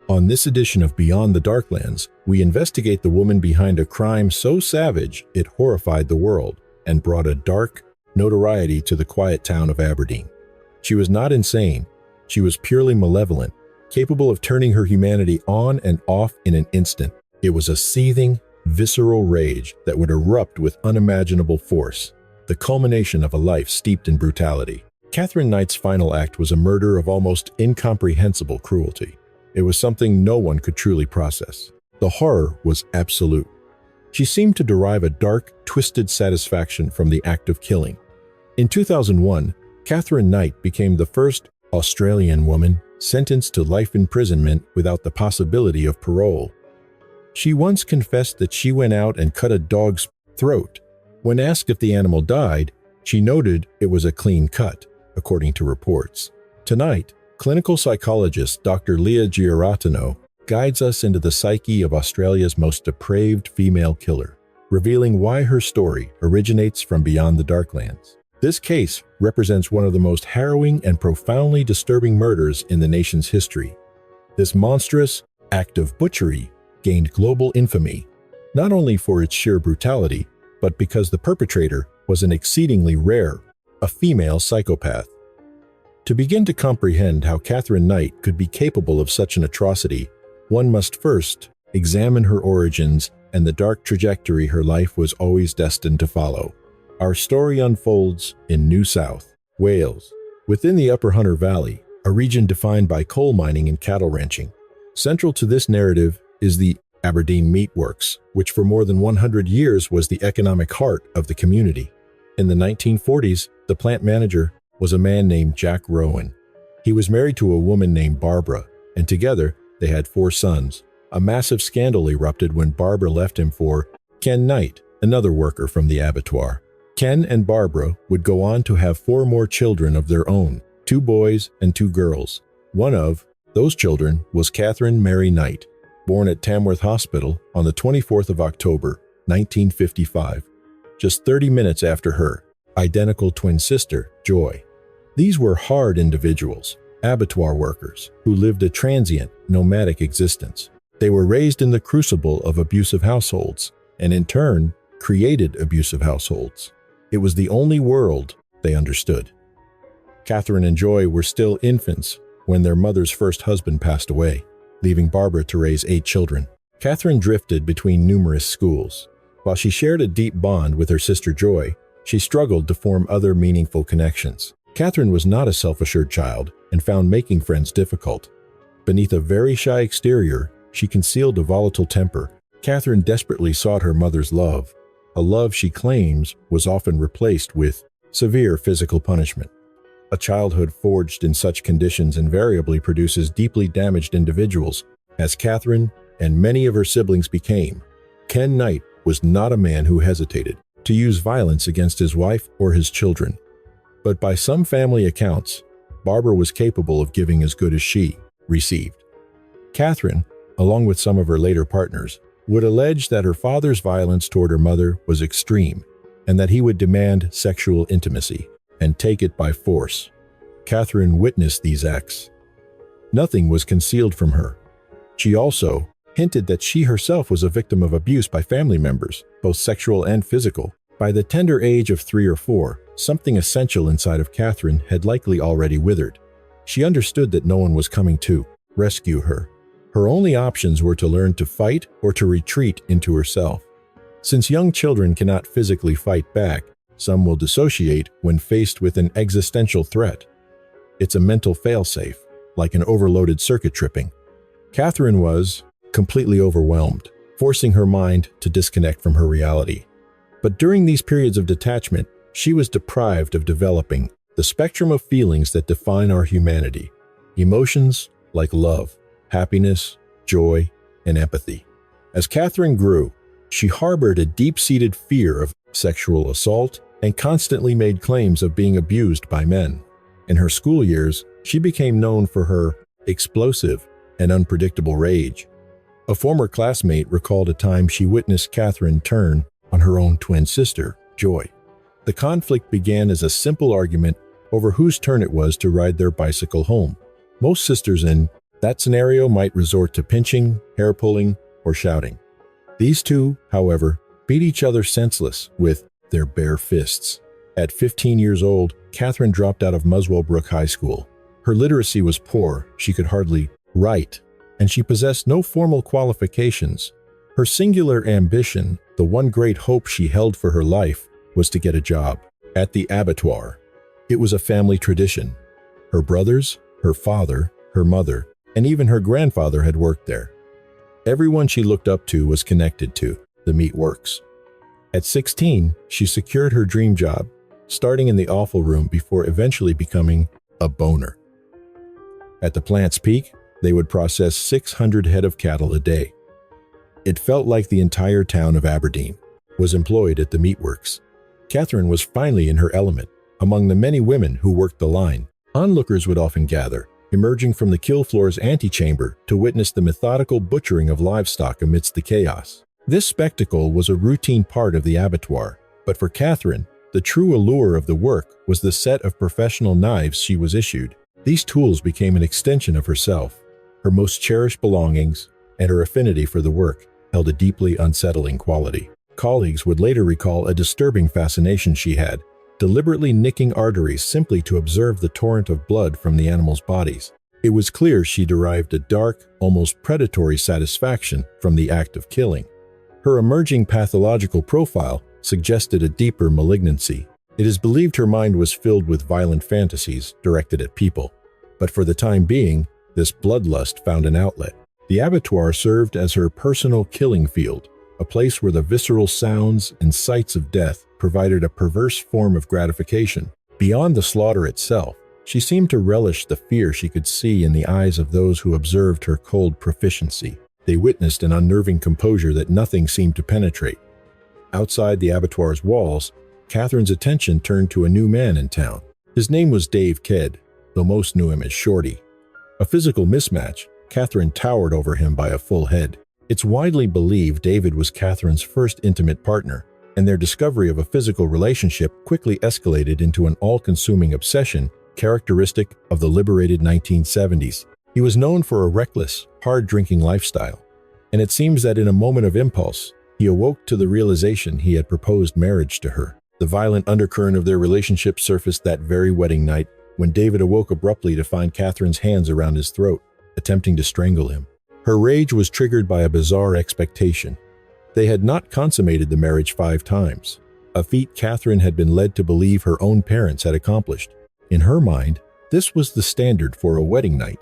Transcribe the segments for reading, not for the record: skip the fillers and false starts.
On this edition of Beyond the Darklands, we investigate the woman behind a crime so savage it horrified the world and brought a dark notoriety to the quiet town of Aberdeen. She was not insane. She was purely malevolent, capable of turning her humanity on and off in an instant. It was a seething, visceral rage that would erupt with unimaginable force, the culmination of a life steeped in brutality. Katherine Knight's final act was a murder of almost incomprehensible cruelty. It was something no one could truly process. The horror was absolute. She seemed to derive a dark, twisted satisfaction from the act of killing. In 2001, Katherine Knight became the first Australian woman sentenced to life imprisonment without the possibility of parole. She once confessed that she went out and cut a dog's throat. When asked if the animal died, she noted it was a clean cut, according to reports. Tonight, clinical psychologist Dr. Leah Giarratano guides us into the psyche of Australia's most depraved female killer, revealing why her story originates from beyond the Darklands. This case represents one of the most harrowing and profoundly disturbing murders in the nation's history. This monstrous act of butchery gained global infamy, not only for its sheer brutality, but because the perpetrator was an exceedingly rare, a female psychopath. To begin to comprehend how Katherine Knight could be capable of such an atrocity, one must first examine her origins and the dark trajectory her life was always destined to follow. Our story unfolds in New South Wales, within the Upper Hunter Valley, a region defined by coal mining and cattle ranching. Central to this narrative is the Aberdeen Meat Works, which for more than 100 years was the economic heart of the community. In the 1940s, the plant manager was a man named Jack Rowan. He was married to a woman named Barbara, and together they had 4 sons. A massive scandal erupted when Barbara left him for Ken Knight, another worker from the abattoir. Ken and Barbara would go on to have 4 more children of their own, 2 boys and 2 girls. One of those children was Katherine Mary Knight, born at Tamworth Hospital on the 24th of October, 1955, just 30 minutes after her identical twin sister, Joy. These were hard individuals, abattoir workers, who lived a transient, nomadic existence. They were raised in the crucible of abusive households, and in turn, created abusive households. It was the only world they understood. Katherine and Joy were still infants when their mother's first husband passed away, leaving Barbara to raise 8 children. Katherine drifted between numerous schools. While she shared a deep bond with her sister Joy, she struggled to form other meaningful connections. Katherine was not a self-assured child and found making friends difficult. Beneath a very shy exterior, she concealed a volatile temper. Katherine desperately sought her mother's love, a love she claims was often replaced with severe physical punishment. A childhood forged in such conditions invariably produces deeply damaged individuals, as Katherine and many of her siblings became. Ken Knight was not a man who hesitated to use violence against his wife or his children. But by some family accounts, Barbara was capable of giving as good as she received. Katherine, along with some of her later partners, would allege that her father's violence toward her mother was extreme and that he would demand sexual intimacy and take it by force. Katherine witnessed these acts. Nothing was concealed from her. She also hinted that she herself was a victim of abuse by family members, both sexual and physical. By the tender age of 3 or 4, something essential inside of Katherine had likely already withered. She understood that no one was coming to rescue her. Her only options were to learn to fight or to retreat into herself. Since young children cannot physically fight back, some will dissociate when faced with an existential threat. It's a mental failsafe, like an overloaded circuit tripping. Katherine was completely overwhelmed, forcing her mind to disconnect from her reality. But during these periods of detachment, she was deprived of developing the spectrum of feelings that define our humanity. Emotions like love, happiness, joy, and empathy. As Katherine grew, she harbored a deep-seated fear of sexual assault and constantly made claims of being abused by men. In her school years, she became known for her explosive and unpredictable rage. A former classmate recalled a time she witnessed Katherine turn on her own twin sister, Joy. The conflict began as a simple argument over whose turn it was to ride their bicycle home. Most sisters in That scenario might resort to pinching, hair pulling, or shouting. These two, however, beat each other senseless with their bare fists. At 15 years old, Katherine dropped out of Muswellbrook High School. Her literacy was poor, she could hardly write, and she possessed no formal qualifications. Her singular ambition, the one great hope she held for her life, was to get a job at the abattoir. It was a family tradition. Her brothers, her father, her mother, and even her grandfather had worked there. Everyone she looked up to was connected to the meat works. At 16, she secured her dream job, starting in the offal room before eventually becoming a boner. At the plant's peak, they would process 600 head of cattle a day. It felt like the entire town of Aberdeen was employed at the meatworks. Katherine was finally in her element. Among the many women who worked the line, onlookers would often gather, emerging from the kill floor's antechamber to witness the methodical butchering of livestock amidst the chaos. This spectacle was a routine part of the abattoir, but for Katherine, the true allure of the work was the set of professional knives she was issued. These tools became an extension of herself. Her most cherished belongings and her affinity for the work held a deeply unsettling quality. Colleagues would later recall a disturbing fascination she had, deliberately nicking arteries simply to observe the torrent of blood from the animals' bodies. It was clear she derived a dark, almost predatory satisfaction from the act of killing. Her emerging pathological profile suggested a deeper malignancy. It is believed her mind was filled with violent fantasies directed at people. But for the time being, this bloodlust found an outlet. The abattoir served as her personal killing field, a place where the visceral sounds and sights of death provided a perverse form of gratification. Beyond the slaughter itself, she seemed to relish the fear she could see in the eyes of those who observed her cold proficiency. They witnessed an unnerving composure that nothing seemed to penetrate. Outside the abattoir's walls, Katherine's attention turned to a new man in town. His name was Dave Kidd, though most knew him as Shorty. A physical mismatch, Katherine towered over him by a full head. It's widely believed David was Katherine's first intimate partner, and their discovery of a physical relationship quickly escalated into an all-consuming obsession characteristic of the liberated 1970s. He was known for a reckless, hard-drinking lifestyle, and it seems that in a moment of impulse, he awoke to the realization he had proposed marriage to her. The violent undercurrent of their relationship surfaced that very wedding night when David awoke abruptly to find Katherine's hands around his throat, attempting to strangle him. Her rage was triggered by a bizarre expectation. They had not consummated the marriage 5 times, a feat Katherine had been led to believe her own parents had accomplished. In her mind, this was the standard for a wedding night.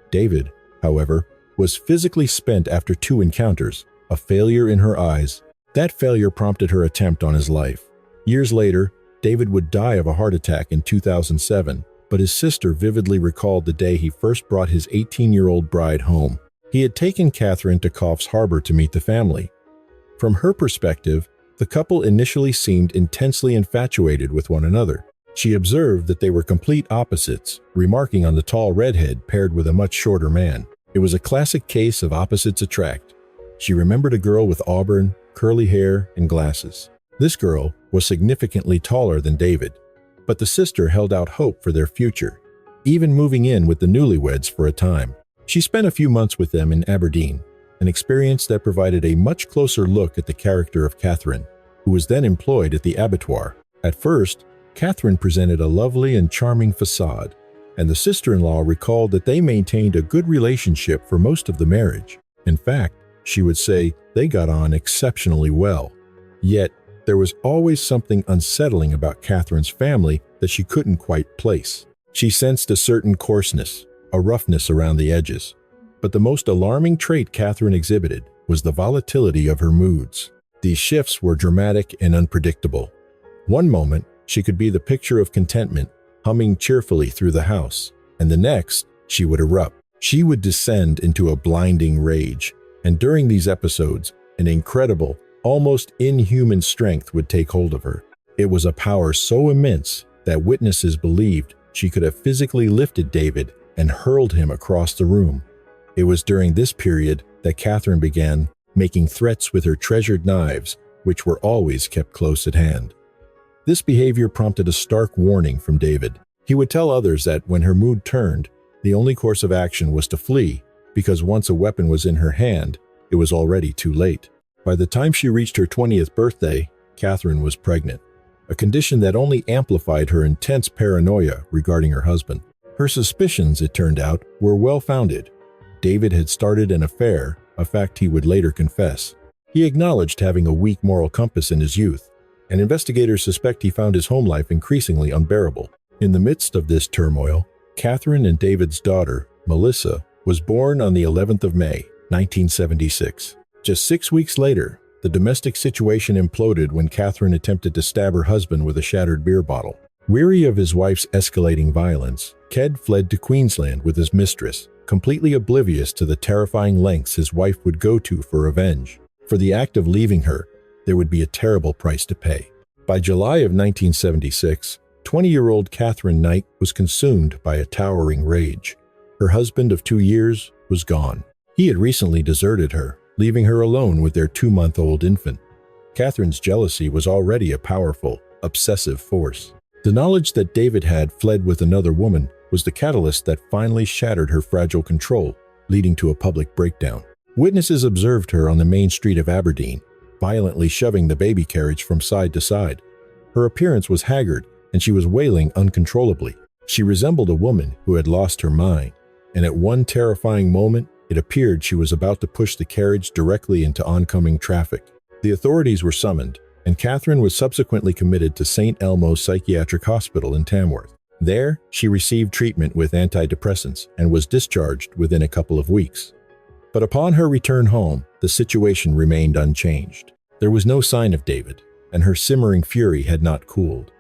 David, however, was physically spent after 2 encounters, a failure in her eyes. That failure prompted her attempt on his life. Years later, David would die of a heart attack in 2007, but his sister vividly recalled the day he first brought his 18-year-old bride home. He had taken Katherine to Coffs Harbour to meet the family. From her perspective, the couple initially seemed intensely infatuated with one another. She observed that they were complete opposites, remarking on the tall redhead paired with a much shorter man. It was a classic case of opposites attract. She remembered a girl with auburn, curly hair, and glasses. This girl was significantly taller than David, but the sister held out hope for their future, even moving in with the newlyweds for a time. She spent a few months with them in Aberdeen, an experience that provided a much closer look at the character of Katherine, who was then employed at the abattoir. At first, Katherine presented a lovely and charming facade, and the sister-in-law recalled that they maintained a good relationship for most of the marriage. In fact, she would say they got on exceptionally well. Yet, there was always something unsettling about Katherine's family that she couldn't quite place. She sensed a certain coarseness, a roughness around the edges. But the most alarming trait Katherine exhibited was the volatility of her moods. These shifts were dramatic and unpredictable. One moment, she could be the picture of contentment, humming cheerfully through the house, and the next, she would erupt. She would descend into a blinding rage, and during these episodes, an incredible, almost inhuman strength would take hold of her. It was a power so immense that witnesses believed she could have physically lifted David and hurled him across the room. It was during this period that Katherine began making threats with her treasured knives, which were always kept close at hand. This behavior prompted a stark warning from David. He would tell others that when her mood turned, The only course of action was to flee, because once a weapon was in her hand, it was already too late. By the time she reached her 20th birthday, Katherine was pregnant, a condition that only amplified her intense paranoia regarding her husband. Her suspicions, it turned out, were well-founded. David had started an affair, a fact he would later confess. He acknowledged having a weak moral compass in his youth, and investigators suspect he found his home life increasingly unbearable. In the midst of this turmoil, Katherine and David's daughter, Melissa, was born on the 11th of May, 1976. Just 6 weeks later, the domestic situation imploded when Katherine attempted to stab her husband with a shattered beer bottle. Weary of his wife's escalating violence, Ked fled to Queensland with his mistress, completely oblivious to the terrifying lengths his wife would go to for revenge. For the act of leaving her, there would be a terrible price to pay. By July of 1976, 20-year-old Katherine Knight was consumed by a towering rage. Her husband of 2 years was gone. He had recently deserted her, leaving her alone with their 2-month-old infant. Katherine's jealousy was already a powerful, obsessive force. The knowledge that David had fled with another woman was the catalyst that finally shattered her fragile control, leading to a public breakdown. Witnesses observed her on the main street of Aberdeen, violently shoving the baby carriage from side to side. Her appearance was haggard, and she was wailing uncontrollably. She resembled a woman who had lost her mind, and at one terrifying moment, it appeared she was about to push the carriage directly into oncoming traffic. The authorities were summoned, and Katherine was subsequently committed to St. Elmo's Psychiatric Hospital in Tamworth. There, she received treatment with antidepressants and was discharged within a couple of weeks. But upon her return home, the situation remained unchanged. There was no sign of David, and her simmering fury had not cooled.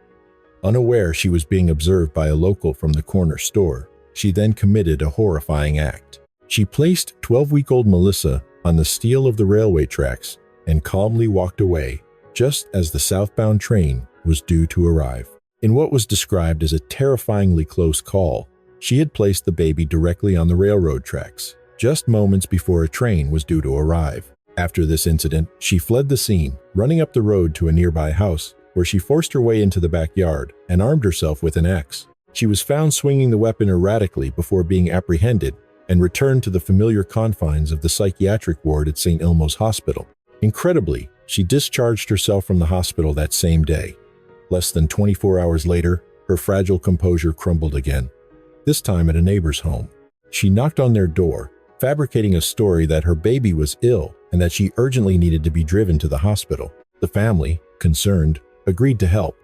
Unaware she was being observed by a local from the corner store, she then committed a horrifying act. She placed 12-week-old Melissa on the steel of the railway tracks and calmly walked away just as the southbound train was due to arrive. In what was described as a terrifyingly close call, she had placed the baby directly on the railroad tracks, just moments before a train was due to arrive. After this incident, she fled the scene, running up the road to a nearby house, where she forced her way into the backyard and armed herself with an axe. She was found swinging the weapon erratically before being apprehended and returned to the familiar confines of the psychiatric ward at St. Elmo's Hospital. Incredibly, she discharged herself from the hospital that same day. Less than 24 hours later, her fragile composure crumbled again, this time at a neighbor's home. She knocked on their door, fabricating a story that her baby was ill and that she urgently needed to be driven to the hospital. The family, concerned, agreed to help.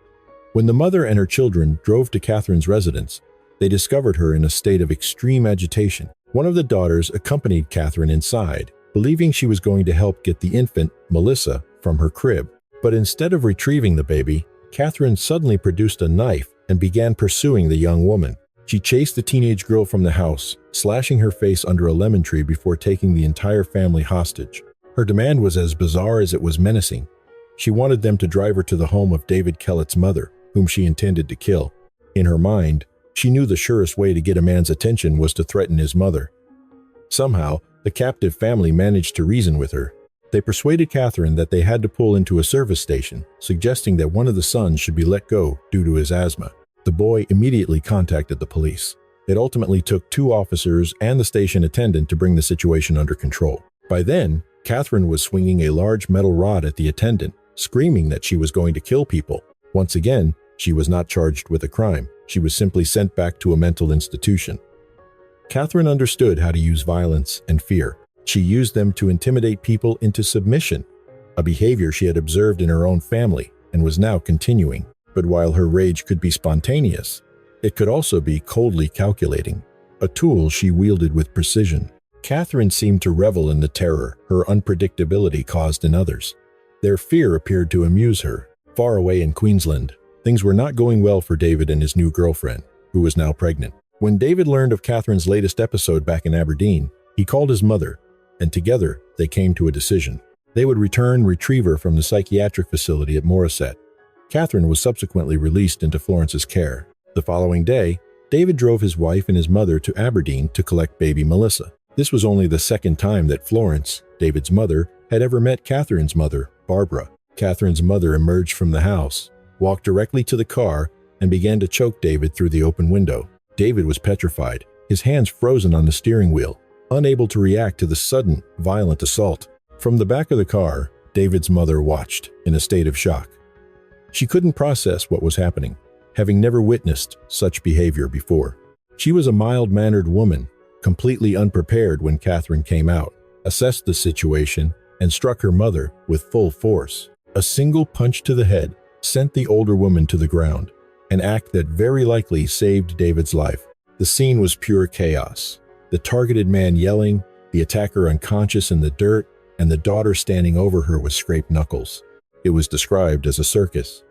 When the mother and her children drove to Katherine's residence, they discovered her in a state of extreme agitation. One of the daughters accompanied Katherine inside, believing she was going to help get the infant, Melissa, from her crib. But instead of retrieving the baby, Katherine suddenly produced a knife and began pursuing the young woman. She chased the teenage girl from the house, slashing her face under a lemon tree before taking the entire family hostage. Her demand was as bizarre as it was menacing. She wanted them to drive her to the home of David Kellett's mother, whom she intended to kill. In her mind, she knew the surest way to get a man's attention was to threaten his mother. Somehow, the captive family managed to reason with her. They persuaded Katherine that they had to pull into a service station, suggesting that one of the sons should be let go due to his asthma. The boy immediately contacted the police. It ultimately took 2 officers and the station attendant to bring the situation under control. By then, Katherine was swinging a large metal rod at the attendant, screaming that she was going to kill people. Once again, she was not charged with a crime. She was simply sent back to a mental institution. Katherine understood how to use violence and fear. She used them to intimidate people into submission, a behavior she had observed in her own family and was now continuing. But while her rage could be spontaneous, it could also be coldly calculating, a tool she wielded with precision. Katherine seemed to revel in the terror her unpredictability caused in others. Their fear appeared to amuse her. Far away in Queensland, things were not going well for David and his new girlfriend, who was now pregnant. When David learned of Katherine's latest episode back in Aberdeen, he called his mother, and together they came to a decision. They would retrieve her from the psychiatric facility at Morisset. Katherine was subsequently released into Florence's care. The following day, David drove his wife and his mother to Aberdeen to collect baby Melissa. This was only the second time that Florence, David's mother, had ever met Katherine's mother, Barbara. Katherine's mother emerged from the house, walked directly to the car, and began to choke David through the open window. David was petrified. his hands frozen on the steering wheel, unable to react to the sudden, violent assault. From the back of the car, David's mother watched, in a state of shock. She couldn't process what was happening, having never witnessed such behavior before. She was a mild-mannered woman, completely unprepared when Katherine came out, assessed the situation, and struck her mother with full force. A single punch to the head sent the older woman to the ground, an act that very likely saved David's life. The scene was pure chaos. The targeted man yelling, the attacker unconscious in the dirt, and the daughter standing over her with scraped knuckles. It was described as a circus.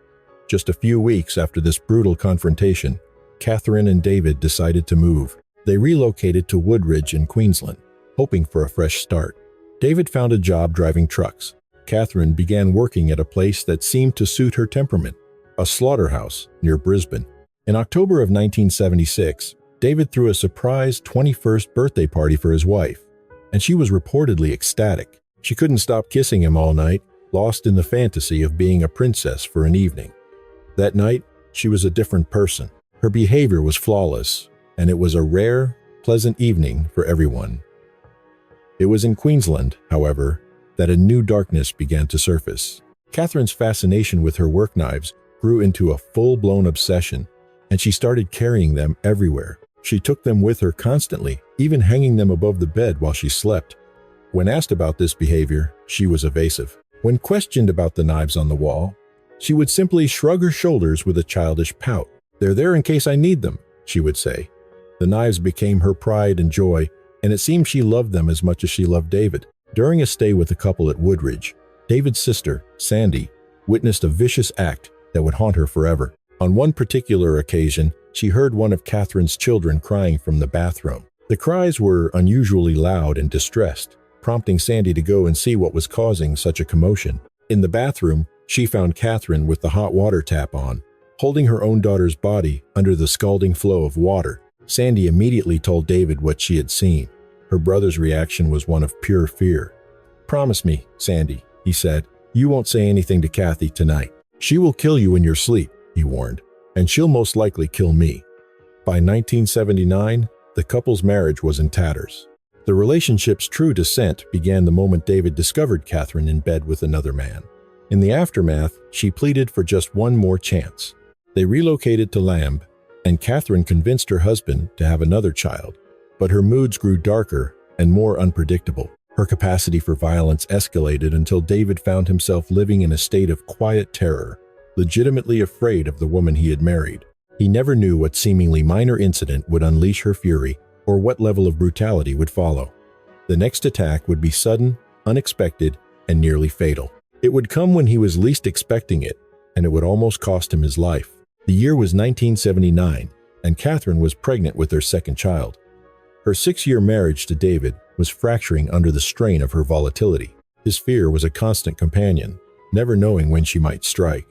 Just a few weeks after this brutal confrontation, Katherine and David decided to move. They relocated to Woodridge in Queensland, hoping for a fresh start. David found a job driving trucks. Katherine began working at a place that seemed to suit her temperament, a slaughterhouse near Brisbane. In October of 1976, David threw a surprise 21st birthday party for his wife, and she was reportedly ecstatic. She couldn't stop kissing him all night, lost in the fantasy of being a princess for an evening. That night, she was a different person. Her behavior was flawless, and it was a rare, pleasant evening for everyone. It was in Queensland, however, that a new darkness began to surface. Katherine's fascination with her work knives grew into a full-blown obsession, and she started carrying them everywhere. She took them with her constantly, even hanging them above the bed while she slept. When asked about this behavior, she was evasive. When questioned about the knives on the wall, she would simply shrug her shoulders with a childish pout. "They're there in case I need them," she would say. The knives became her pride and joy, and it seemed she loved them as much as she loved David. During a stay with the couple at Woodridge, David's sister, Sandy, witnessed a vicious act that would haunt her forever. On one particular occasion, she heard one of Katherine's children crying from the bathroom. The cries were unusually loud and distressed, prompting Sandy to go and see what was causing such a commotion. In the bathroom, she found Katherine with the hot water tap on, holding her own daughter's body under the scalding flow of water. Sandy immediately told David what she had seen. Her brother's reaction was one of pure fear. "Promise me, Sandy," he said, "you won't say anything to Kathy tonight. She will kill you in your sleep," he warned, "and she'll most likely kill me." By 1979, the couple's marriage was in tatters. The relationship's true descent began the moment David discovered Katherine in bed with another man. In the aftermath, she pleaded for just one more chance. They relocated to Lamb, and Katherine convinced her husband to have another child. But her moods grew darker and more unpredictable. Her capacity for violence escalated until David found himself living in a state of quiet terror, legitimately afraid of the woman he had married. He never knew what seemingly minor incident would unleash her fury or what level of brutality would follow. The next attack would be sudden, unexpected, and nearly fatal. It would come when he was least expecting it, and it would almost cost him his life. The year was 1979, and Katherine was pregnant with their second child. Her 6-year marriage to David was fracturing under the strain of her volatility. His fear was a constant companion, never knowing when she might strike.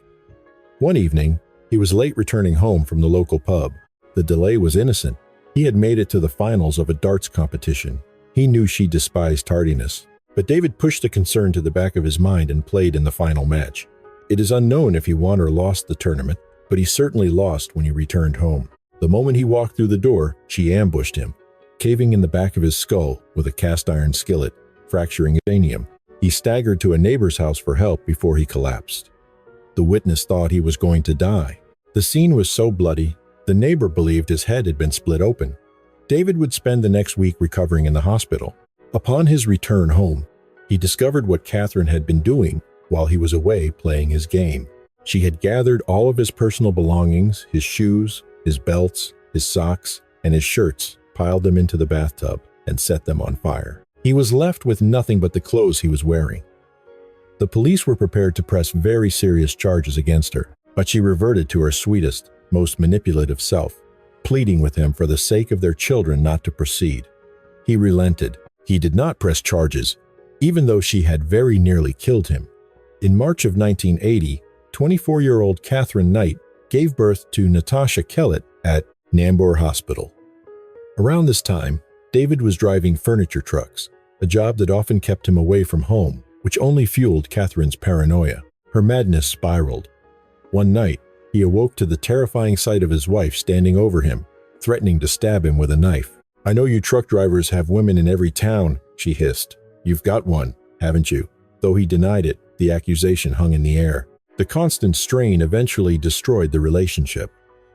One evening, he was late returning home from the local pub. The delay was innocent. He had made it to the finals of a darts competition. He knew she despised tardiness, but David pushed the concern to the back of his mind and played in the final match. It is unknown if he won or lost the tournament, but he certainly lost when he returned home. The moment he walked through the door, she ambushed him, caving in the back of his skull with a cast-iron skillet, fracturing his cranium. He staggered to a neighbor's house for help before he collapsed. The witness thought he was going to die. The scene was so bloody, the neighbor believed his head had been split open. David would spend the next week recovering in the hospital. Upon his return home, he discovered what Katherine had been doing while he was away playing his game. She had gathered all of his personal belongings, his shoes, his belts, his socks, and his shirts, piled them into the bathtub, and set them on fire. He was left with nothing but the clothes he was wearing. The police were prepared to press very serious charges against her, but she reverted to her sweetest, most manipulative self, pleading with him for the sake of their children not to proceed. He relented. He did not press charges, even though she had very nearly killed him. In March of 1980, 24-year-old Katherine Knight gave birth to Natasha Kellett at Nambour Hospital. Around this time, David was driving furniture trucks, a job that often kept him away from home, which only fueled Katherine's paranoia. Her madness spiraled. One night, he awoke to the terrifying sight of his wife standing over him, threatening to stab him with a knife. "I know you truck drivers have women in every town," she hissed. "You've got one, haven't you?" Though he denied it, the accusation hung in the air. The constant strain eventually destroyed the relationship.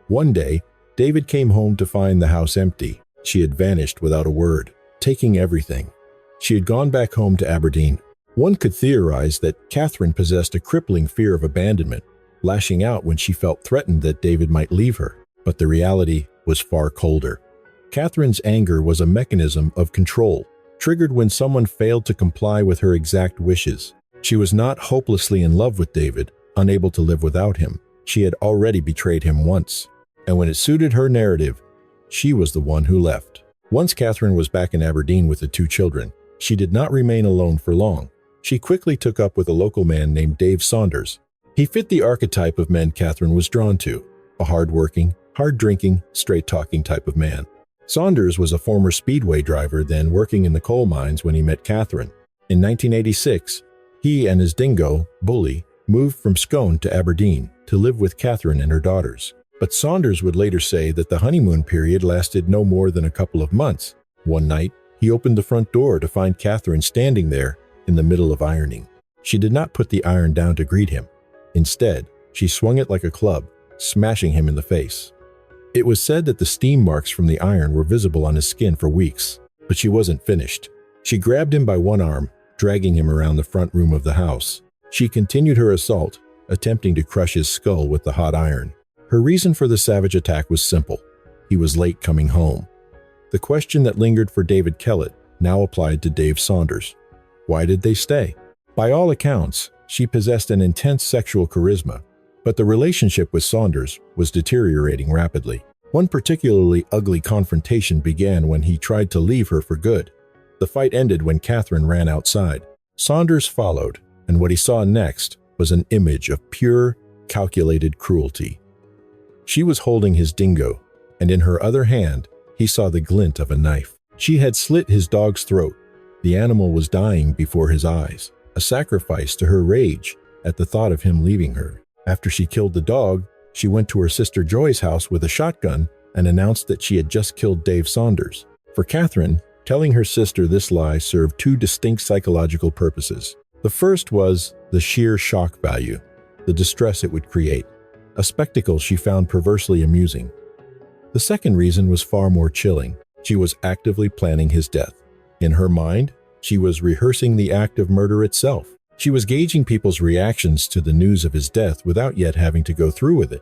One day, David came home to find the house empty. She had vanished without a word, taking everything. She had gone back home to Aberdeen. One could theorize that Katherine possessed a crippling fear of abandonment, lashing out when she felt threatened that David might leave her. But the reality was far colder. Katherine's anger was a mechanism of control, triggered when someone failed to comply with her exact wishes. She was not hopelessly in love with David, unable to live without him. She had already betrayed him once, and when it suited her narrative, she was the one who left. Once Katherine was back in Aberdeen with the 2 children, she did not remain alone for long. She quickly took up with a local man named Dave Saunders. He fit the archetype of men Katherine was drawn to, a hard-working, hard-drinking, straight-talking type of man. Saunders was a former speedway driver then working in the coal mines when he met Katherine. In 1986, he and his dingo, Bully, moved from Scone to Aberdeen to live with Katherine and her daughters. But Saunders would later say that the honeymoon period lasted no more than a couple of months. One night, he opened the front door to find Katherine standing there in the middle of ironing. She did not put the iron down to greet him. Instead, she swung it like a club, smashing him in the face. It was said that the steam marks from the iron were visible on his skin for weeks, but she wasn't finished. She grabbed him by one arm, dragging him around the front room of the house. She continued her assault, attempting to crush his skull with the hot iron. Her reason for the savage attack was simple. He was late coming home. The question that lingered for David Kellett now applied to Dave Saunders. Why did they stay? By all accounts, she possessed an intense sexual charisma, but the relationship with Saunders was deteriorating rapidly. One particularly ugly confrontation began when he tried to leave her for good. The fight ended when Katherine ran outside. Saunders followed, and what he saw next was an image of pure, calculated cruelty. She was holding his dingo, and in her other hand, he saw the glint of a knife. She had slit his dog's throat. The animal was dying before his eyes, a sacrifice to her rage at the thought of him leaving her. After she killed the dog, she went to her sister Joy's house with a shotgun and announced that she had just killed Dave Saunders. For Katherine, telling her sister this lie served 2 distinct psychological purposes. The first was the sheer shock value, the distress it would create, a spectacle she found perversely amusing. The second reason was far more chilling. She was actively planning his death. In her mind, she was rehearsing the act of murder itself. She was gauging people's reactions to the news of his death without yet having to go through with it.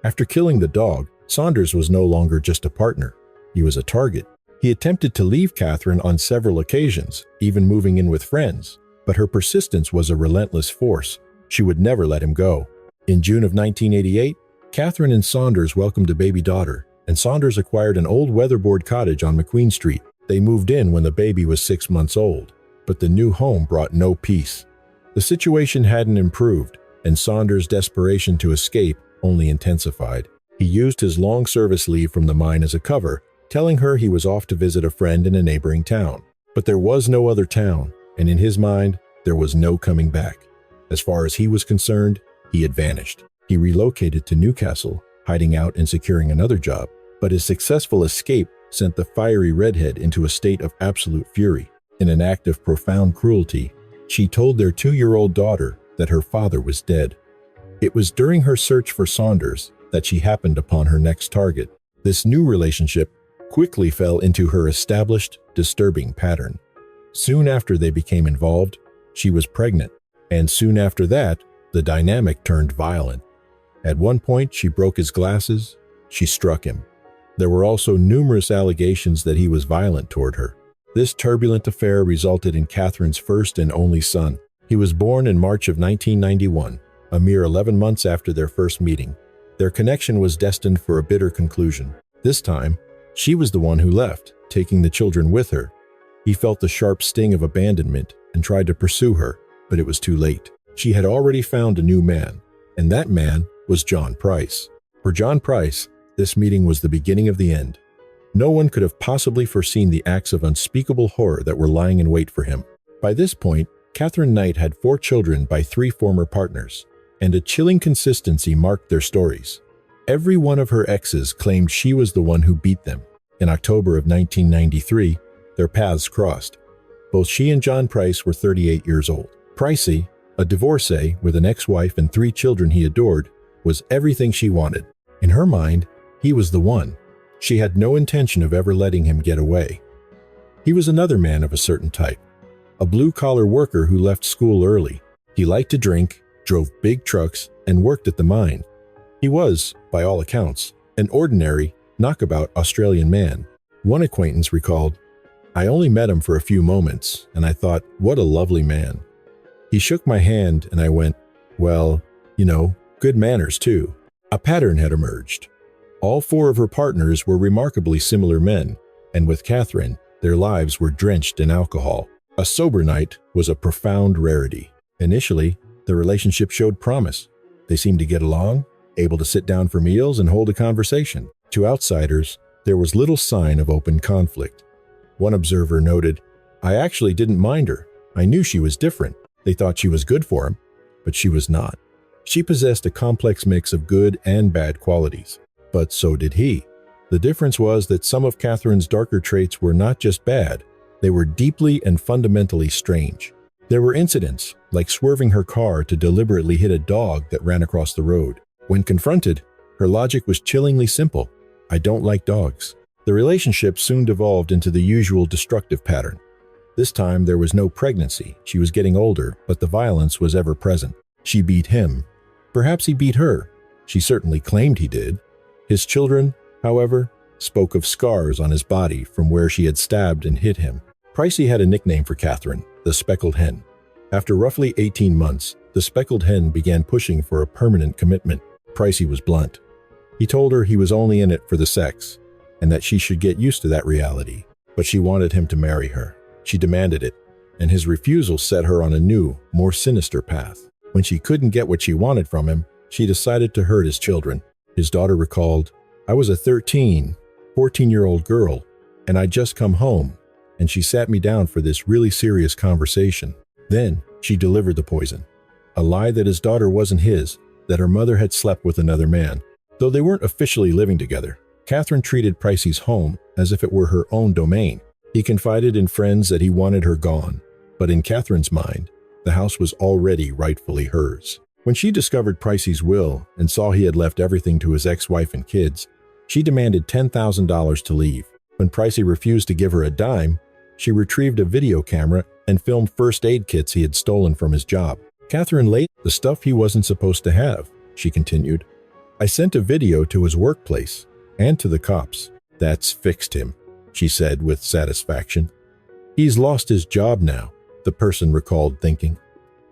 After killing the dog, Saunders was no longer just a partner. He was a target. He attempted to leave Katherine on several occasions, even moving in with friends, but her persistence was a relentless force. She would never let him go. In June of 1988, Katherine and Saunders welcomed a baby daughter, and Saunders acquired an old weatherboard cottage on McQueen Street. They moved in when the baby was 6 months old, but the new home brought no peace. The situation hadn't improved, and Saunders' desperation to escape only intensified. He used his long service leave from the mine as a cover, telling her he was off to visit a friend in a neighboring town. But there was no other town, and in his mind, there was no coming back. As far as he was concerned, he had vanished. He relocated to Newcastle, hiding out and securing another job, but his successful escape sent the fiery redhead into a state of absolute fury. In an act of profound cruelty, she told their 2-year-old daughter that her father was dead. It was during her search for Saunders that she happened upon her next target. This new relationship quickly fell into her established, disturbing pattern. Soon after they became involved, she was pregnant, and soon after that, the dynamic turned violent. At one point, she broke his glasses. She struck him. There were also numerous allegations that he was violent toward her. This turbulent affair resulted in Katherine's first and only son. He was born in March of 1991, a mere 11 months after their first meeting. Their connection was destined for a bitter conclusion. This time, she was the one who left, taking the children with her. He felt the sharp sting of abandonment and tried to pursue her, but it was too late. She had already found a new man, and that man was John Price. For John Price, this meeting was the beginning of the end. No one could have possibly foreseen the acts of unspeakable horror that were lying in wait for him. By this point, Katherine Knight had 4 children by 3 former partners, and a chilling consistency marked their stories. Every one of her exes claimed she was the one who beat them. In October of 1993, their paths crossed. Both she and John Price were 38 years old. Pricey, a divorcee with an ex-wife and 3 children he adored, was everything she wanted. In her mind, he was the one. She had no intention of ever letting him get away. He was another man of a certain type, a blue-collar worker who left school early. He liked to drink, drove big trucks, and worked at the mine. He was, by all accounts, an ordinary, knockabout Australian man. One acquaintance recalled, "I only met him for a few moments, and I thought, what a lovely man. He shook my hand and I went, well, good manners too." A pattern had emerged. All 4 of her partners were remarkably similar men, and with Katherine, their lives were drenched in alcohol. A sober night was a profound rarity. Initially, the relationship showed promise. They seemed to get along, able to sit down for meals and hold a conversation. To outsiders, there was little sign of open conflict. One observer noted, "I actually didn't mind her. I knew she was different. They thought she was good for him, but she was not. She possessed a complex mix of good and bad qualities. But so did he." The difference was that some of Katherine's darker traits were not just bad, they were deeply and fundamentally strange. There were incidents, like swerving her car to deliberately hit a dog that ran across the road. When confronted, her logic was chillingly simple: "I don't like dogs." The relationship soon devolved into the usual destructive pattern. This time there was no pregnancy, she was getting older, but the violence was ever present. She beat him. Perhaps he beat her. She certainly claimed he did. His children, however, spoke of scars on his body from where she had stabbed and hit him. Pricey had a nickname for Katherine, the Speckled Hen. After roughly 18 months, the Speckled Hen began pushing for a permanent commitment. Pricey was blunt. He told her he was only in it for the sex, and that she should get used to that reality. But she wanted him to marry her. She demanded it, and his refusal set her on a new, more sinister path. When she couldn't get what she wanted from him, she decided to hurt his children. His daughter recalled, "I was a 14-year-old girl, and I'd just come home, and she sat me down for this really serious conversation. Then she delivered the poison. A lie that his daughter wasn't his, that her mother had slept with another man." Though they weren't officially living together, Katherine treated Pricey's home as if it were her own domain. He confided in friends that he wanted her gone, but in Katherine's mind, the house was already rightfully hers. When she discovered Pricey's will and saw he had left everything to his ex-wife and kids, she demanded $10,000 to leave. When Pricey refused to give her a dime, she retrieved a video camera and filmed first aid kits he had stolen from his job. Katherine laid the stuff he wasn't supposed to have, she continued. "I sent a video to his workplace and to the cops. That's fixed him," she said with satisfaction. "He's lost his job now," the person recalled thinking.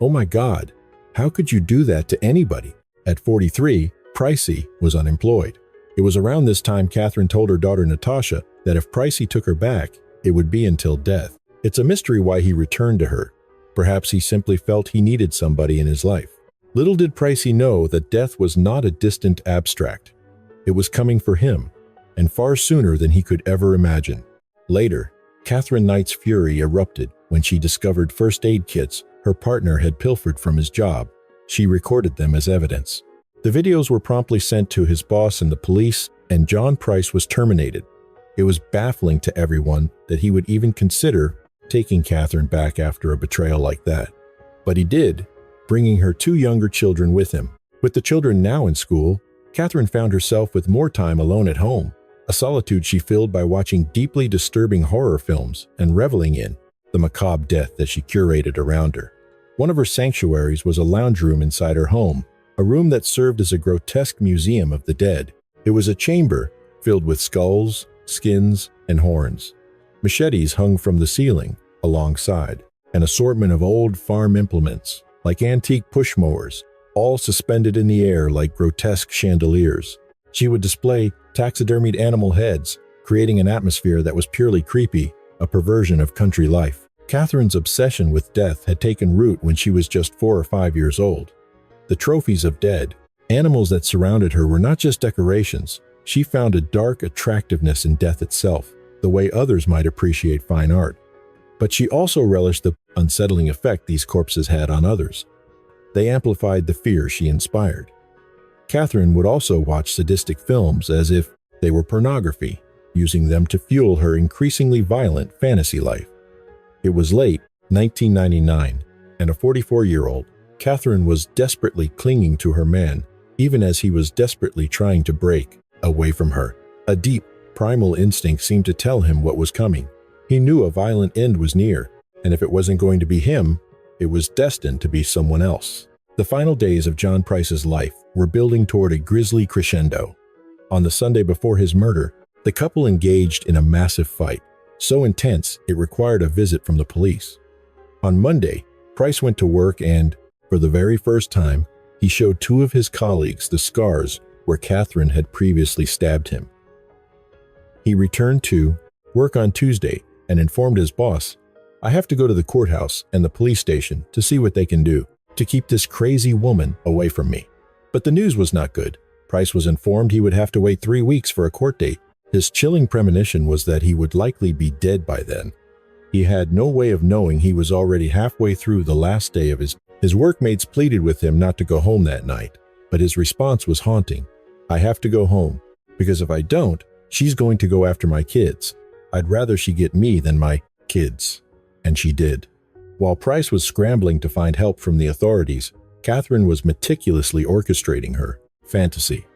"Oh my God, how could you do that to anybody?" At 43, Pricey was unemployed. It was around this time Katherine told her daughter Natasha that if Pricey took her back, it would be until death. It's a mystery why he returned to her. Perhaps he simply felt he needed somebody in his life. Little did Pricey know that death was not a distant abstract. It was coming for him, and far sooner than he could ever imagine. Later, Katherine Knight's fury erupted when she discovered first aid kits her partner had pilfered from his job. She recorded them as evidence. The videos were promptly sent to his boss and the police, and John Price was terminated. It was baffling to everyone that he would even consider taking Katherine back after a betrayal like that. But he did, bringing her 2 younger children with him. With the children now in school, Katherine found herself with more time alone at home, a solitude she filled by watching deeply disturbing horror films and reveling in the macabre death that she curated around her. One of her sanctuaries was a lounge room inside her home, a room that served as a grotesque museum of the dead. It was a chamber filled with skulls, skins, and horns. Machetes hung from the ceiling alongside, an assortment of old farm implements, like antique push mowers, all suspended in the air like grotesque chandeliers. She would display taxidermied animal heads, creating an atmosphere that was purely creepy, a perversion of country life. Katherine's obsession with death had taken root when she was just 4 or 5 years old. The trophies of dead, animals that surrounded her were not just decorations. She found a dark attractiveness in death itself, the way others might appreciate fine art. But she also relished the unsettling effect these corpses had on others. They amplified the fear she inspired. Katherine would also watch sadistic films as if they were pornography. using them to fuel her increasingly violent fantasy life. It was late 1999, and a 44-year-old, Katherine, was desperately clinging to her man, even as he was desperately trying to break away from her. A deep, primal instinct seemed to tell him what was coming. He knew a violent end was near, and if it wasn't going to be him, it was destined to be someone else. The final days of John Price's life were building toward a grisly crescendo. On the Sunday before his murder, the couple engaged in a massive fight, so intense it required a visit from the police. On Monday, Price went to work and, for the very first time, he showed two of his colleagues the scars where Katherine had previously stabbed him. He returned to work on Tuesday and informed his boss, "I have to go to the courthouse and the police station to see what they can do to keep this crazy woman away from me." But the news was not good. Price was informed he would have to wait 3 weeks for a court date. His chilling premonition was that he would likely be dead by then. He had no way of knowing he was already halfway through the last day of his workmates pleaded with him not to go home that night, but his response was haunting. "I have to go home, because if I don't, she's going to go after my kids. I'd rather she get me than my kids." And she did. While Price was scrambling to find help from the authorities, Katherine was meticulously orchestrating her fantasy.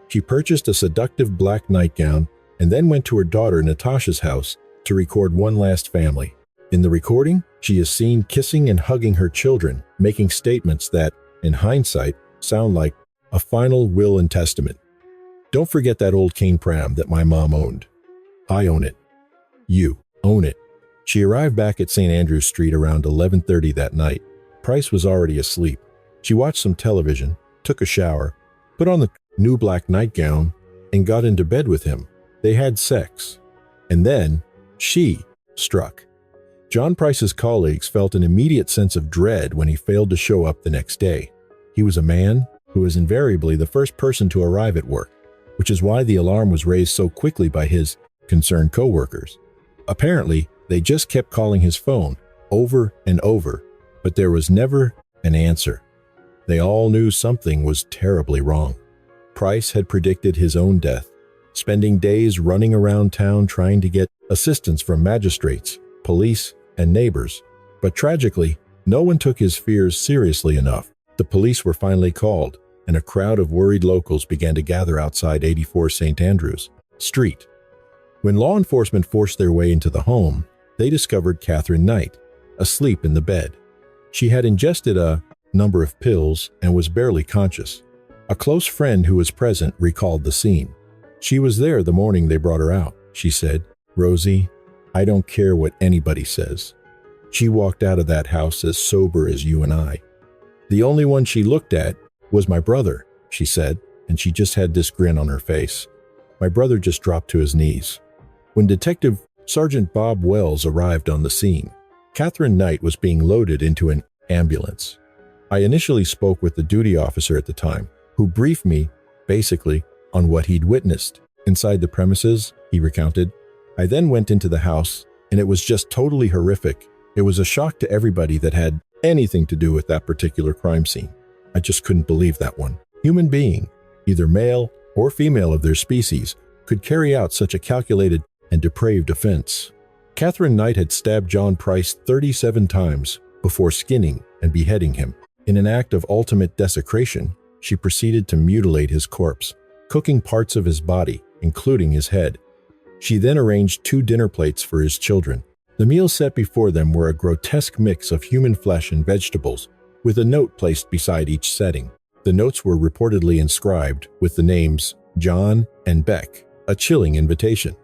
She purchased a seductive black nightgown and then went to her daughter Natasha's house to record one last family. In the recording, she is seen kissing and hugging her children, making statements that, in hindsight, sound like a final will and testament. "Don't forget that old cane pram that my mom owned. I own it. You own it." She arrived back at St. Andrews Street around 11:30 that night. Price was already asleep. She watched some television, took a shower, put on the new black nightgown, and got into bed with him. They had sex. And then she struck. John Price's colleagues felt an immediate sense of dread when he failed to show up the next day. He was a man who was invariably the first person to arrive at work, which is why the alarm was raised so quickly by his concerned coworkers. Apparently, they just kept calling his phone over and over, but there was never an answer. They all knew something was terribly wrong. Price had predicted his own death, spending days running around town trying to get assistance from magistrates, police, and neighbors. But tragically, no one took his fears seriously enough. The police were finally called, and a crowd of worried locals began to gather outside 84 St. Andrews Street. When law enforcement forced their way into the home, they discovered Katherine Knight, asleep in the bed. She had ingested a number of pills and was barely conscious. A close friend who was present recalled the scene. "She was there the morning they brought her out," she said. "Rosie, I don't care what anybody says. She walked out of that house as sober as you and I. The only one she looked at was my brother," she said, and she just had this grin on her face. "My brother just dropped to his knees." When Detective Sergeant Bob Wells arrived on the scene, Katherine Knight was being loaded into an ambulance. "I initially spoke with the duty officer at the time, who briefed me, basically, on what he'd witnessed inside the premises," he recounted. "I then went into the house, and it was just totally horrific. It was a shock to everybody that had anything to do with that particular crime scene. I just couldn't believe that one human being, either male or female of their species, could carry out such a calculated and depraved offense." Katherine Knight had stabbed John Price 37 times before skinning and beheading him. In an act of ultimate desecration, she proceeded to mutilate his corpse, cooking parts of his body, including his head. She then arranged 2 dinner plates for his children. The meals set before them were a grotesque mix of human flesh and vegetables, with a note placed beside each setting. The notes were reportedly inscribed with the names John and Beck, a chilling invitation.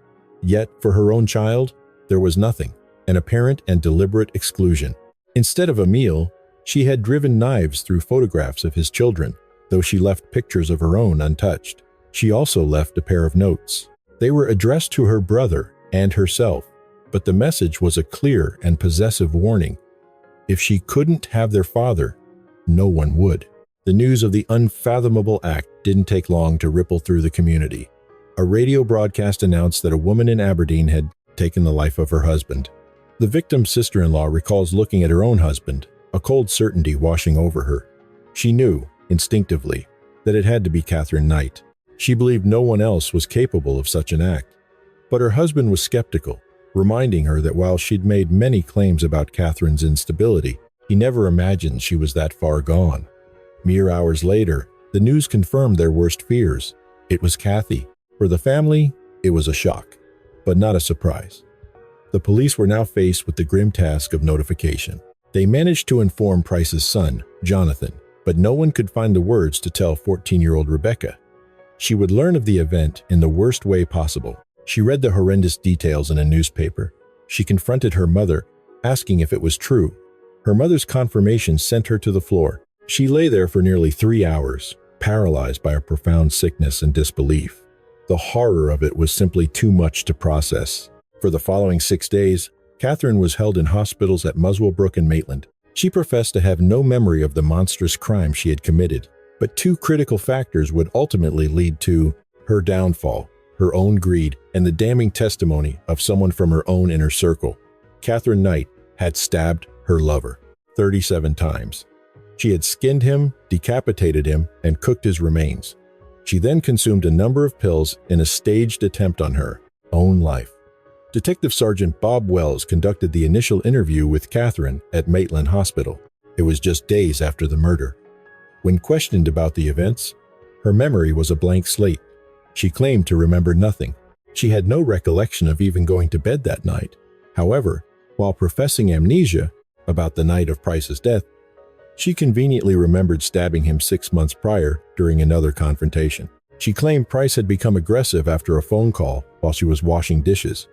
Yet, for her own child, there was nothing, an apparent and deliberate exclusion. Instead of a meal, she had driven knives through photographs of his children, though she left pictures of her own untouched. She also left a pair of notes. They were addressed to her brother and herself, but the message was a clear and possessive warning. If she couldn't have their father, no one would. The news of the unfathomable act didn't take long to ripple through the community. A radio broadcast announced that a woman in Aberdeen had taken the life of her husband. The victim's sister-in-law recalls looking at her own husband, a cold certainty washing over her. She knew, instinctively, that it had to be Katherine Knight. She believed no one else was capable of such an act. But her husband was skeptical, reminding her that while she'd made many claims about Katherine's instability, he never imagined she was that far gone. Mere hours later, the news confirmed their worst fears. It was Kathy. For the family, it was a shock, but not a surprise. The police were now faced with the grim task of notification. They managed to inform Price's son, Jonathan, but no one could find the words to tell 14-year-old Rebecca. She would learn of the event in the worst way possible. She read the horrendous details in a newspaper. She confronted her mother, asking if it was true. Her mother's confirmation sent her to the floor. She lay there for nearly 3 hours, paralyzed by a profound sickness and disbelief. The horror of it was simply too much to process. For the following 6 days, Katherine was held in hospitals at Muswellbrook and Maitland. She professed to have no memory of the monstrous crime she had committed, but 2 critical factors would ultimately lead to her downfall: her own greed and the damning testimony of someone from her own inner circle. Katherine Knight had stabbed her lover 37 times. She had skinned him, decapitated him, and cooked his remains. She then consumed a number of pills in a staged attempt on her own life. Detective Sergeant Bob Wells conducted the initial interview with Katherine at Maitland Hospital. It was just days after the murder. When questioned about the events, her memory was a blank slate. She claimed to remember nothing. She had no recollection of even going to bed that night. However, while professing amnesia about the night of Price's death, she conveniently remembered stabbing him 6 months prior during another confrontation. She claimed Price had become aggressive after a phone call while she was washing dishes.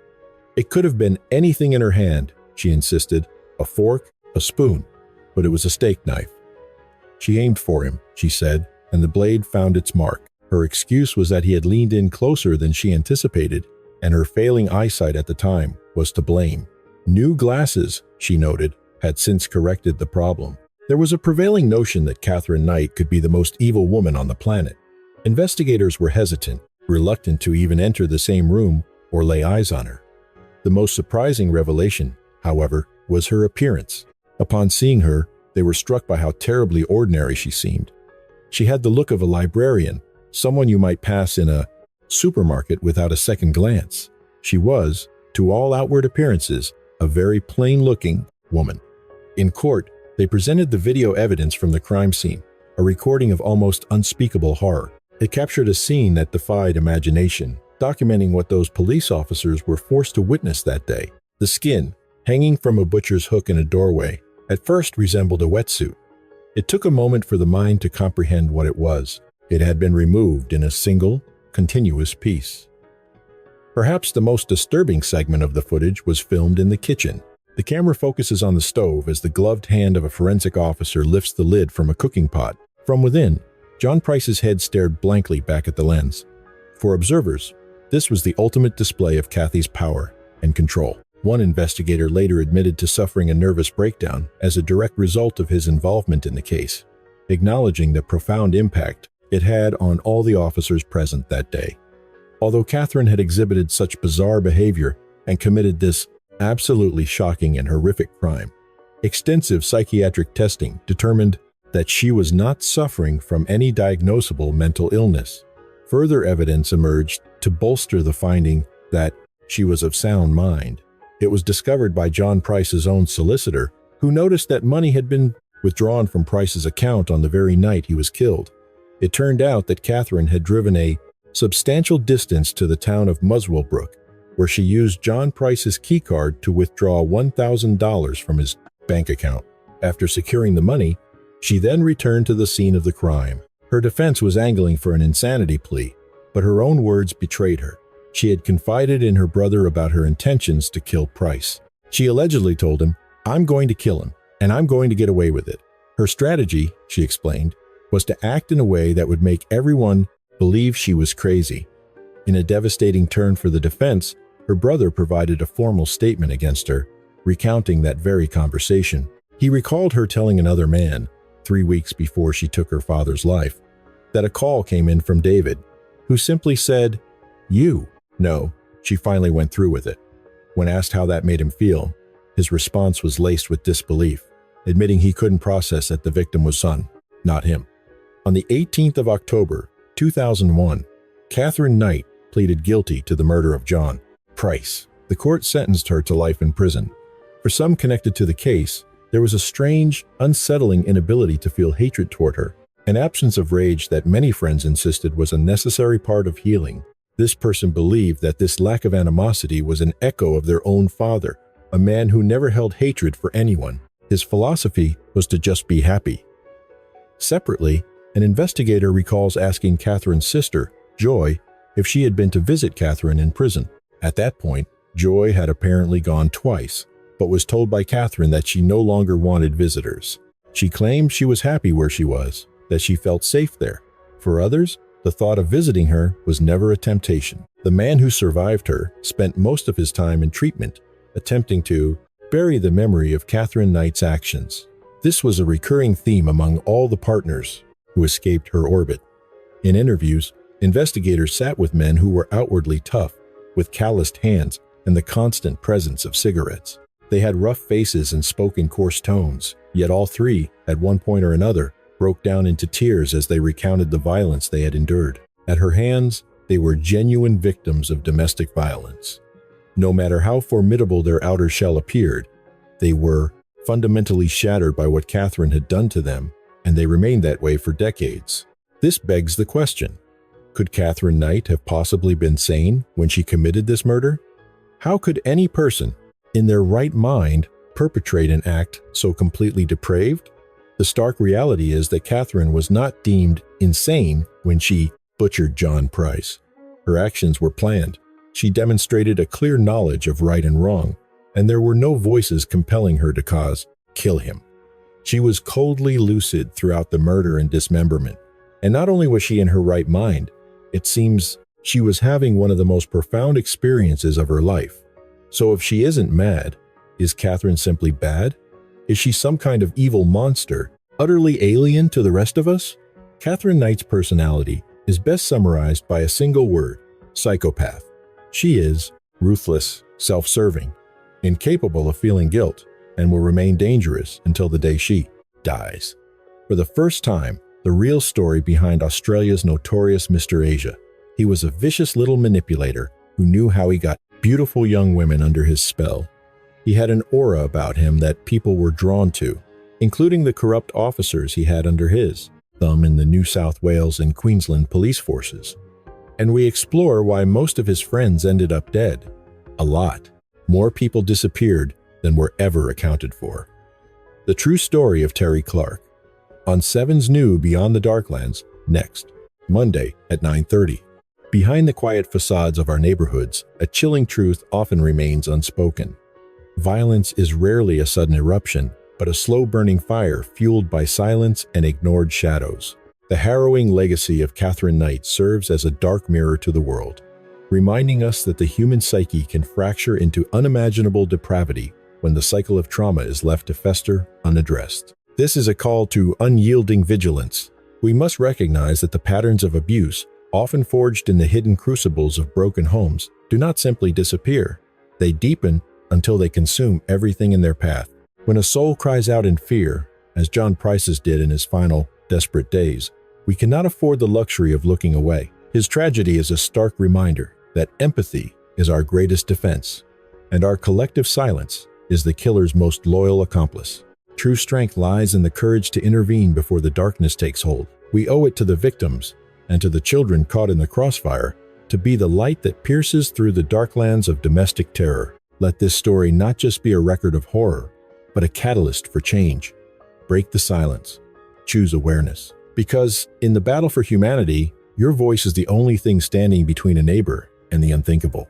It could have been anything in her hand, she insisted, a fork, a spoon, but it was a steak knife. She aimed for him, she said, and the blade found its mark. Her excuse was that he had leaned in closer than she anticipated, and her failing eyesight at the time was to blame. New glasses, she noted, had since corrected the problem. There was a prevailing notion that Katherine Knight could be the most evil woman on the planet. Investigators were hesitant, reluctant to even enter the same room or lay eyes on her. The most surprising revelation, however, was her appearance. Upon seeing her, they were struck by how terribly ordinary she seemed. She had the look of a librarian, someone you might pass in a supermarket without a second glance. She was, to all outward appearances, a very plain-looking woman. In court, they presented the video evidence from the crime scene, a recording of almost unspeakable horror. It captured a scene that defied imagination, documenting what those police officers were forced to witness that day. The skin, hanging from a butcher's hook in a doorway, at first resembled a wetsuit. It took a moment for the mind to comprehend what it was. It had been removed in a single, continuous piece. Perhaps the most disturbing segment of the footage was filmed in the kitchen. The camera focuses on the stove as the gloved hand of a forensic officer lifts the lid from a cooking pot. From within, John Price's head stared blankly back at the lens. For observers, this was the ultimate display of Kathy's power and control. One investigator later admitted to suffering a nervous breakdown as a direct result of his involvement in the case, acknowledging the profound impact it had on all the officers present that day. Although Katherine had exhibited such bizarre behavior and committed this absolutely shocking and horrific crime, extensive psychiatric testing determined that she was not suffering from any diagnosable mental illness. Further evidence emerged to bolster the finding that she was of sound mind. It was discovered by John Price's own solicitor, who noticed that money had been withdrawn from Price's account on the very night he was killed. It turned out that Katherine had driven a substantial distance to the town of Muswellbrook, where she used John Price's keycard to withdraw $1,000 from his bank account. After securing the money, she then returned to the scene of the crime. Her defense was angling for an insanity plea, but her own words betrayed her. She had confided in her brother about her intentions to kill Price. She allegedly told him, "I'm going to kill him, and I'm going to get away with it." Her strategy, she explained, was to act in a way that would make everyone believe she was crazy. In a devastating turn for the defense, her brother provided a formal statement against her, recounting that very conversation. He recalled her telling another man, 3 weeks before she took her father's life, that a call came in from David, who simply said, "You." No, she finally went through with it. When asked how that made him feel, his response was laced with disbelief, admitting he couldn't process that the victim was son, not him. On the 18th of October, 2001, Katherine Knight pleaded guilty to the murder of John. Price. The court sentenced her to life in prison. For some connected to the case, there was a strange, unsettling inability to feel hatred toward her, an absence of rage that many friends insisted was a necessary part of healing. This person believed that this lack of animosity was an echo of their own father, a man who never held hatred for anyone. His philosophy was to just be happy. Separately, an investigator recalls asking Katherine's sister, Joy, if she had been to visit Katherine in prison. At that point, Joy had apparently gone twice, but was told by Katherine that she no longer wanted visitors. She claimed she was happy where she was, that she felt safe there. For others, the thought of visiting her was never a temptation. The man who survived her spent most of his time in treatment, attempting to bury the memory of Katherine Knight's actions. This was a recurring theme among all the partners who escaped her orbit. In interviews, investigators sat with men who were outwardly tough, with calloused hands and the constant presence of cigarettes. They had rough faces and spoke in coarse tones, yet all three, at one point or another, broke down into tears as they recounted the violence they had endured. At her hands, they were genuine victims of domestic violence. No matter how formidable their outer shell appeared, they were fundamentally shattered by what Katherine had done to them, and they remained that way for decades. This begs the question: could Katherine Knight have possibly been sane when she committed this murder? How could any person in their right mind perpetrate an act so completely depraved? The stark reality is that Katherine was not deemed insane when she butchered John Price. Her actions were planned. She demonstrated a clear knowledge of right and wrong, and there were no voices compelling her to kill him. She was coldly lucid throughout the murder and dismemberment. And not only was she in her right mind, it seems she was having one of the most profound experiences of her life. So if she isn't mad, is Katherine simply bad? Is she some kind of evil monster, utterly alien to the rest of us? Katherine Knight's personality is best summarized by a single word: psychopath. She is ruthless, self-serving, incapable of feeling guilt, and will remain dangerous until the day she dies. For the first time, the real story behind Australia's notorious Mr. Asia. He was a vicious little manipulator who knew how he got beautiful young women under his spell. He had an aura about him that people were drawn to, including the corrupt officers he had under his thumb in the New South Wales and Queensland police forces. And we explore why most of his friends ended up dead. A lot. More people disappeared than were ever accounted for. The true story of Terry Clark. On 7's new Beyond the Darklands, next, Monday at 9:30. Behind the quiet facades of our neighborhoods, a chilling truth often remains unspoken. Violence is rarely a sudden eruption, but a slow-burning fire fueled by silence and ignored shadows. The harrowing legacy of Katherine Knight serves as a dark mirror to the world, reminding us that the human psyche can fracture into unimaginable depravity when the cycle of trauma is left to fester unaddressed. This is a call to unyielding vigilance. We must recognize that the patterns of abuse, often forged in the hidden crucibles of broken homes, do not simply disappear. They deepen until they consume everything in their path. When a soul cries out in fear, as John Price's did in his final, desperate days, we cannot afford the luxury of looking away. His tragedy is a stark reminder that empathy is our greatest defense, and our collective silence is the killer's most loyal accomplice. True strength lies in the courage to intervene before the darkness takes hold. We owe it to the victims and to the children caught in the crossfire to be the light that pierces through the darklands of domestic terror. Let this story not just be a record of horror, but a catalyst for change. Break the silence. Choose awareness. Because in the battle for humanity, your voice is the only thing standing between a neighbor and the unthinkable.